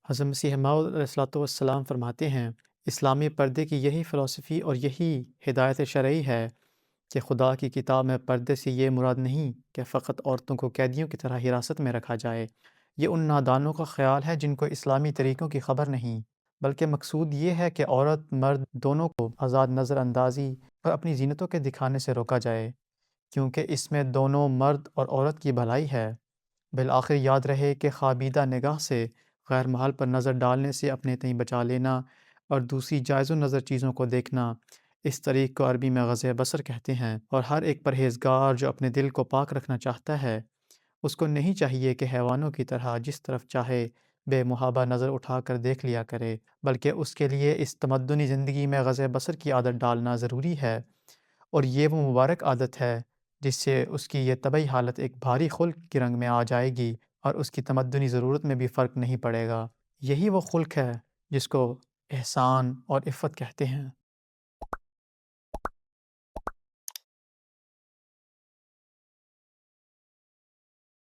حضرت مسیح موعود علیہ الصلوۃ والسلام فرماتے ہیں، اسلامی پردے کی یہی فلسفی اور یہی ہدایت شرعی ہے کہ خدا کی کتاب میں پردے سے یہ مراد نہیں کہ فقط عورتوں کو قیدیوں کی طرح حراست میں رکھا جائے۔ یہ ان نادانوں کا خیال ہے جن کو اسلامی طریقوں کی خبر نہیں، بلکہ مقصود یہ ہے کہ عورت مرد دونوں کو آزاد نظر اندازی اور اپنی زینتوں کے دکھانے سے روکا جائے، کیونکہ اس میں دونوں مرد اور عورت کی بھلائی ہے۔ بالآخر یاد رہے کہ خوابیدہ نگاہ سے غیر محل پر نظر ڈالنے سے اپنے تئیں بچا لینا اور دوسری جائز النظر چیزوں کو دیکھنا، اس طریق کو عربی میں غض بصر کہتے ہیں، اور ہر ایک پرہیزگار جو اپنے دل کو پاک رکھنا چاہتا ہے، اس کو نہیں چاہیے کہ حیوانوں کی طرح جس طرف چاہے بے محابہ نظر اٹھا کر دیکھ لیا کرے، بلکہ اس کے لیے اس تمدنی زندگی میں غض بصر کی عادت ڈالنا ضروری ہے، اور یہ وہ مبارک عادت ہے جس سے اس کی یہ طبعی حالت ایک بھاری خلق کے رنگ میں آ جائے گی اور اس کی تمدنی ضرورت میں بھی فرق نہیں پڑے گا۔ یہی وہ خلق ہے جس کو احسان اور عفت کہتے ہیں۔